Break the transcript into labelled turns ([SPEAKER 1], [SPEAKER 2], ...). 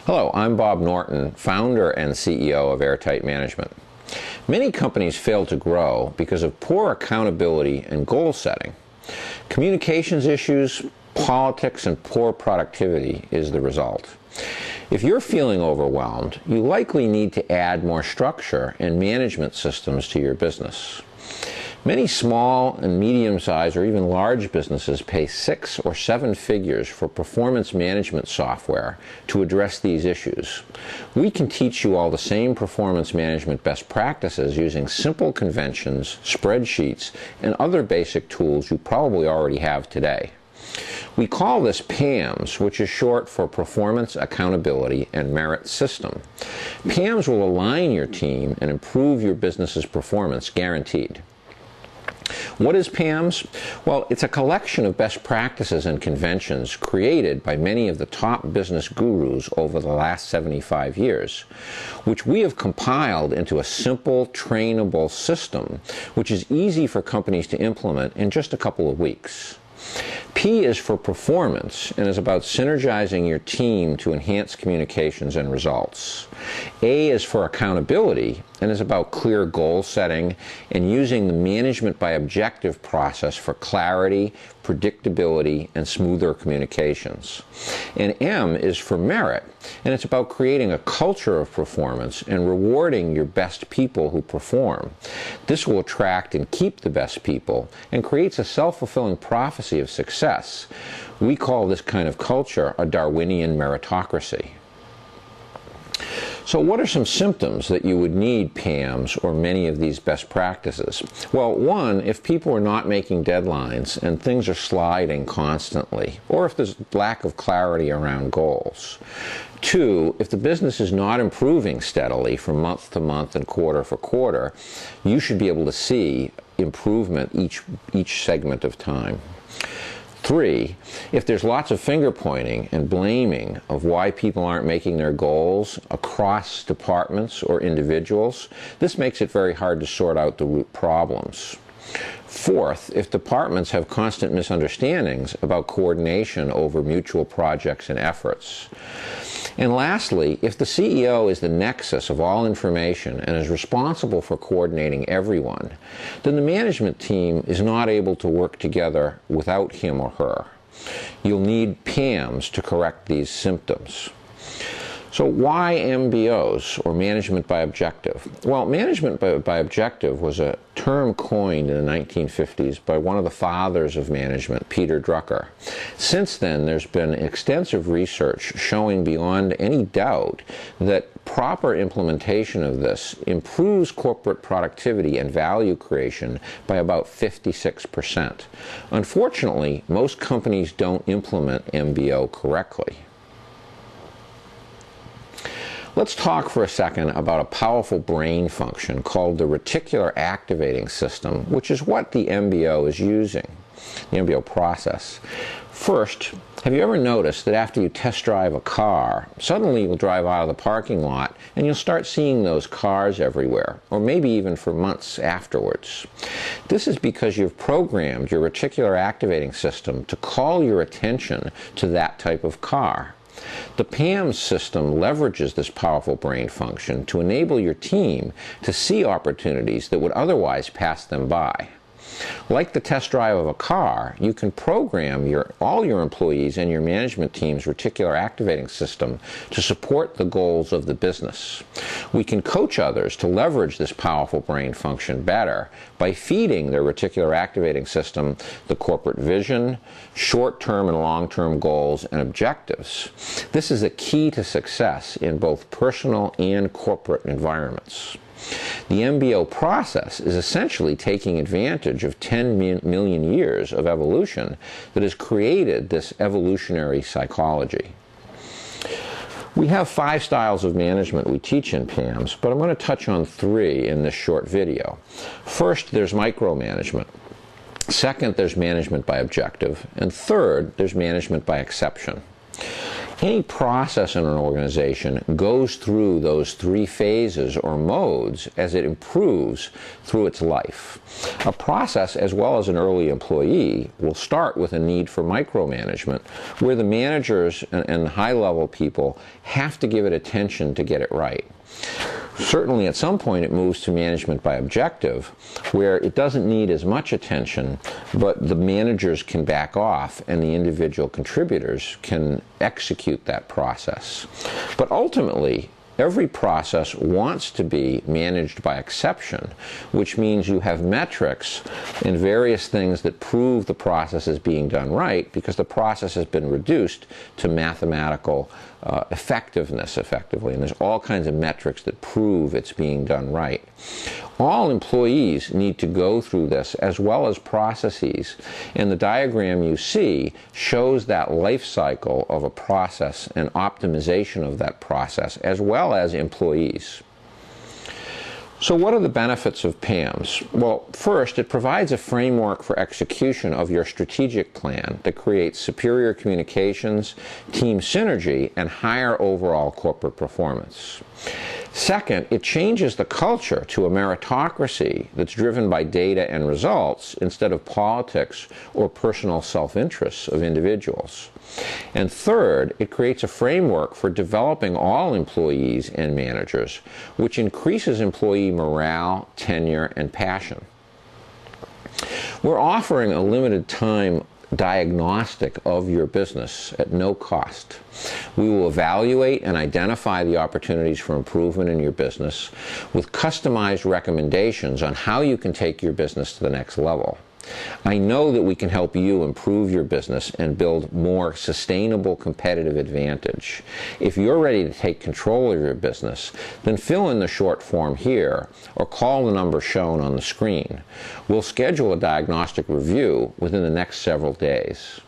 [SPEAKER 1] Hello, I'm Bob Norton, founder and CEO of Airtight Management. Many companies fail to grow because of poor accountability and goal setting. Communications issues, politics, and poor productivity is the result. If you're feeling overwhelmed, you likely need to add more structure and management systems to your business. Many small and medium-sized or even large businesses pay 6 or 7 figures for performance management software to address these issues. We can teach you all the same performance management best practices using simple conventions, spreadsheets, and other basic tools you probably already have today. We call this PAMS, which is short for Performance, Accountability, and Merit System. PAMS will align your team and improve your business's performance, guaranteed. What is PAMS? Well, it's a collection of best practices and conventions created by many of the top business gurus over the last 75 years, which we have compiled into a simple, trainable system, which is easy for companies to implement in just a couple of weeks. P is for performance and is about synergizing your team to enhance communications and results. A is for accountability and is about clear goal setting and using the management by objective process for clarity, predictability, and smoother communications. And M is for merit, and it's about creating a culture of performance and rewarding your best people who perform. This will attract and keep the best people and creates a self-fulfilling prophecy of success. We call this kind of culture a Darwinian meritocracy. So what are some symptoms that you would need PAMS or many of these best practices? Well, one, if people are not making deadlines and things are sliding constantly, or if there's lack of clarity around goals. 2, if the business is not improving steadily from month to month and quarter for quarter, you should be able to see improvement each segment of time. 3, if there's lots of finger pointing and blaming of why people aren't making their goals across departments or individuals, this makes it very hard to sort out the root problems. 4th, if departments have constant misunderstandings about coordination over mutual projects and efforts. And lastly, if the CEO is the nexus of all information and is responsible for coordinating everyone, then the management team is not able to work together without him or her. You'll need PAMS to correct these symptoms. So why MBOs, or management by objective? Well, management by objective was a term coined in the 1950s by one of the fathers of management, Peter Drucker. Since then, there's been extensive research showing beyond any doubt that proper implementation of this improves corporate productivity and value creation by about 56%. Unfortunately, most companies don't implement MBO correctly. Let's talk for a second about a powerful brain function called the reticular activating system, which is what the MBO is using, the MBO process. First, have you ever noticed that after you test drive a car, suddenly you'll drive out of the parking lot and you'll start seeing those cars everywhere, or maybe even for months afterwards? This is because you've programmed your reticular activating system to call your attention to that type of car. The PAMS system leverages this powerful brain function to enable your team to see opportunities that would otherwise pass them by. Like the test drive of a car, you can program all your employees and your management team's reticular activating system to support the goals of the business. We can coach others to leverage this powerful brain function better by feeding their reticular activating system the corporate vision, short-term and long-term goals, and objectives. This is a key to success in both personal and corporate environments. The MBO process is essentially taking advantage of 10 million years of evolution that has created this evolutionary psychology. We have 5 styles of management we teach in PAMS, but I'm going to touch on 3 in this short video. First, there's micromanagement. Second, there's management by objective. And third, there's management by exception. Any process in an organization goes through those three phases or modes as it improves through its life. A process, as well as an early employee, will start with a need for micromanagement, where the managers and high-level people have to give it attention to get it right. Certainly at some point it moves to management by objective, where it doesn't need as much attention, but the managers can back off and the individual contributors can execute that process. But ultimately, every process wants to be managed by exception, which means you have metrics and various things that prove the process is being done right because the process has been reduced to mathematical effectiveness, effectively. And there's all kinds of metrics that prove it's being done right. All employees need to go through this as well as processes. And the diagram you see shows that life cycle of a process and optimization of that process as well as employees. So what are the benefits of PAMS? Well, first, it provides a framework for execution of your strategic plan that creates superior communications, team synergy, and higher overall corporate performance. Second, it changes the culture to a meritocracy that's driven by data and results instead of politics or personal self-interests of individuals. And third, it creates a framework for developing all employees and managers, which increases employee morale, tenure, and passion. We're offering a limited time diagnostic of your business at no cost. We will evaluate and identify the opportunities for improvement in your business with customized recommendations on how you can take your business to the next level. I know that we can help you improve your business and build more sustainable competitive advantage. If you're ready to take control of your business, then fill in the short form here or call the number shown on the screen. We'll schedule a diagnostic review within the next several days.